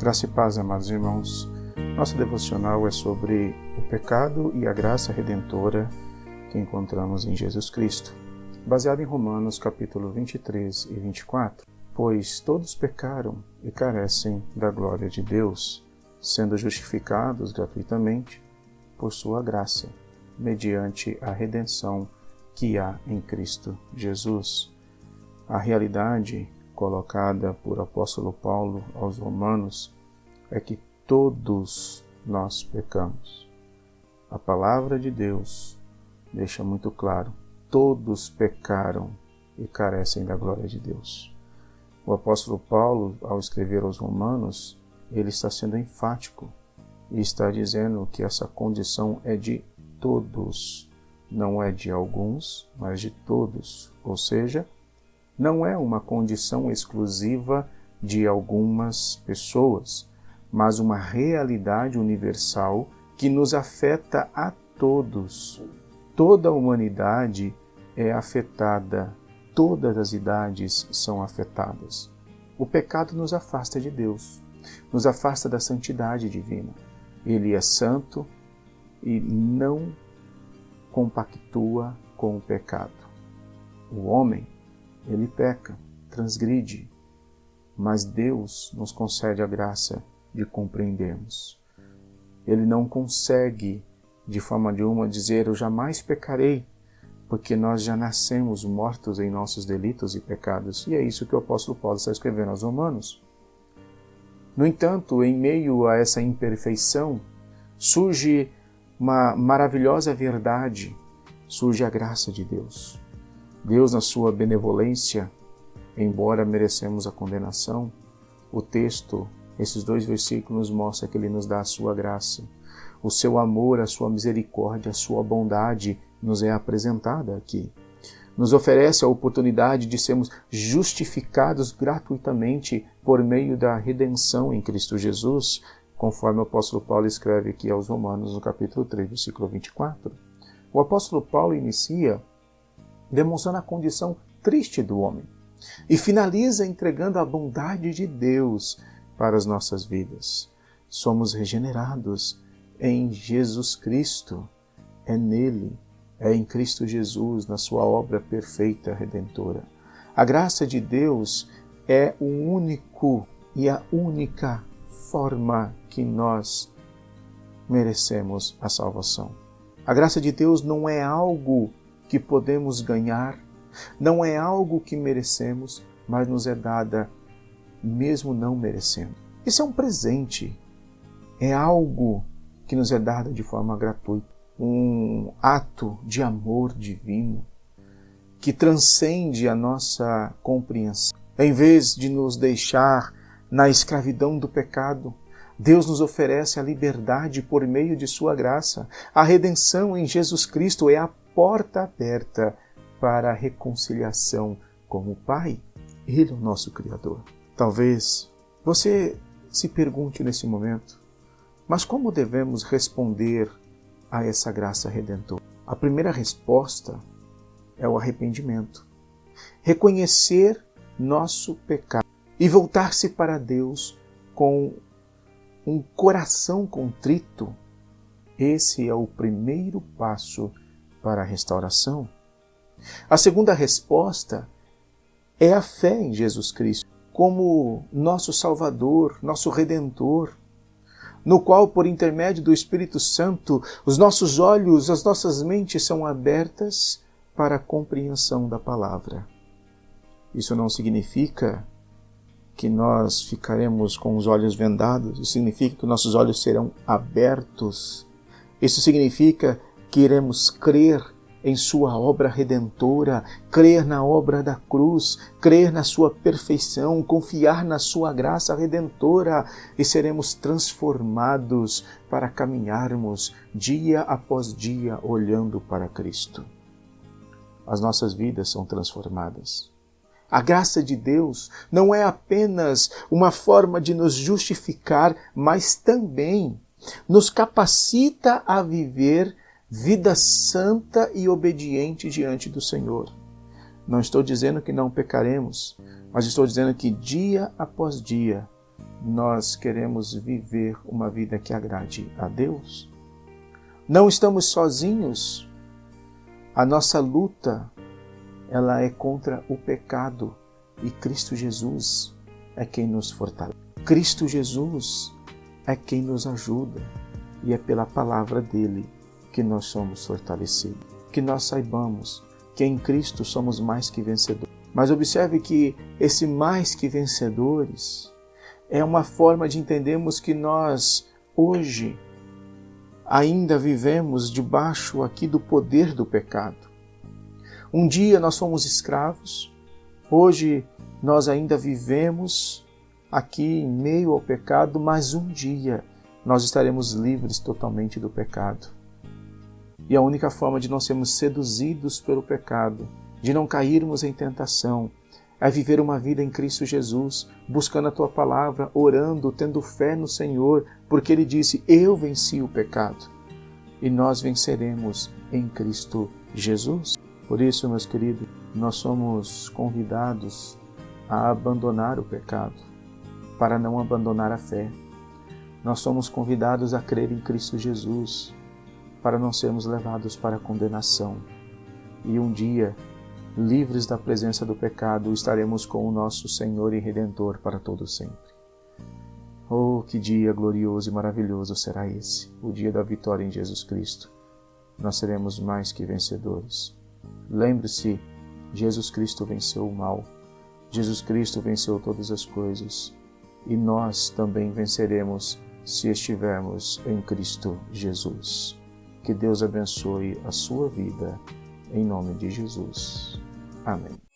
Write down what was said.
Graça e paz, amados irmãos. Nosso devocional é sobre o pecado e a graça redentora que encontramos em Jesus Cristo. Baseado em Romanos capítulo 23 e 24. Pois todos pecaram e carecem da glória de Deus, sendo justificados gratuitamente por sua graça, mediante a redenção que há em Cristo Jesus. A realidade colocada por apóstolo Paulo aos Romanos é que todos nós pecamos. A palavra de Deus deixa muito claro: todos pecaram e carecem da glória de Deus. O apóstolo Paulo, ao escrever aos Romanos, ele está sendo enfático e está dizendo que essa condição é de todos, não é de alguns, mas de todos. Ou seja, não é uma condição exclusiva de algumas pessoas, mas uma realidade universal que nos afeta a todos. Toda a humanidade é afetada, todas as idades são afetadas. O pecado nos afasta de Deus, nos afasta da santidade divina. Ele é santo e não compactua com o pecado. O homem, ele peca, transgride, mas Deus nos concede a graça de compreendermos. Ele não consegue, de forma nenhuma, dizer: eu jamais pecarei, porque nós já nascemos mortos em nossos delitos e pecados. E é isso que o apóstolo Paulo está escrevendo aos Romanos. No entanto, em meio a essa imperfeição, surge uma maravilhosa verdade, surge a graça de Deus. Deus, na sua benevolência, embora merecemos a condenação, o texto, esses 2 versículos mostram que Ele nos dá a sua graça. O seu amor, a sua misericórdia, a sua bondade nos é apresentada aqui. Nos oferece a oportunidade de sermos justificados gratuitamente por meio da redenção em Cristo Jesus, conforme o apóstolo Paulo escreve aqui aos Romanos, no capítulo 3, versículo 24. O apóstolo Paulo inicia demonstrando a condição triste do homem e finaliza entregando a bondade de Deus para as nossas vidas. Somos regenerados em Jesus Cristo, é nele, é em Cristo Jesus, na sua obra perfeita redentora. A graça de Deus é o único e a única forma que nós merecemos a salvação. A graça de Deus não é algo que podemos ganhar, não é algo que merecemos, mas nos é dada mesmo não merecendo. Isso é um presente, é algo que nos é dado de forma gratuita, um ato de amor divino que transcende a nossa compreensão. Em vez de nos deixar na escravidão do pecado, Deus nos oferece a liberdade por meio de sua graça. A redenção em Jesus Cristo é a porta aberta para a reconciliação com o Pai. Ele é o nosso Criador. Talvez você se pergunte nesse momento: mas como devemos responder a essa graça redentora? A primeira resposta é o arrependimento. Reconhecer nosso pecado e voltar-se para Deus com um coração contrito. Esse é o primeiro passo para a restauração. A segunda resposta é a fé em Jesus Cristo como nosso Salvador, nosso Redentor, no qual, por intermédio do Espírito Santo, os nossos olhos, as nossas mentes são abertas para a compreensão da palavra. Isso não significa que nós ficaremos com os olhos vendados, isso significa que nossos olhos serão abertos. Isso significa que iremos crer em sua obra redentora, crer na obra da cruz, crer na sua perfeição, confiar na sua graça redentora e seremos transformados para caminharmos dia após dia olhando para Cristo. As nossas vidas são transformadas. A graça de Deus não é apenas uma forma de nos justificar, mas também nos capacita a viver vida santa e obediente diante do Senhor. Não estou dizendo que não pecaremos, mas estou dizendo que dia após dia nós queremos viver uma vida que agrade a Deus. Não estamos sozinhos. A nossa luta, ela é contra o pecado e Cristo Jesus é quem nos fortalece. Cristo Jesus é quem nos ajuda e é pela palavra dele que nós somos fortalecidos. Que nós saibamos que em Cristo somos mais que vencedores. Mas observe que esse mais que vencedores é uma forma de entendermos que nós hoje ainda vivemos debaixo aqui do poder do pecado. Um dia nós fomos escravos, hoje nós ainda vivemos aqui em meio ao pecado, mas um dia nós estaremos livres totalmente do pecado. E a única forma de não sermos seduzidos pelo pecado, de não cairmos em tentação, é viver uma vida em Cristo Jesus, buscando a Tua palavra, orando, tendo fé no Senhor, porque Ele disse, eu venci o pecado. E nós venceremos em Cristo Jesus. Por isso, meus queridos, nós somos convidados a abandonar o pecado, para não abandonar a fé. Nós somos convidados a crer em Cristo Jesus, para não sermos levados para a condenação. E um dia, livres da presença do pecado, estaremos com o nosso Senhor e Redentor para todo sempre. Oh, que dia glorioso e maravilhoso será esse, o dia da vitória em Jesus Cristo. Nós seremos mais que vencedores. Lembre-se, Jesus Cristo venceu o mal. Jesus Cristo venceu todas as coisas. E nós também venceremos se estivermos em Cristo Jesus. Que Deus abençoe a sua vida, em nome de Jesus. Amém.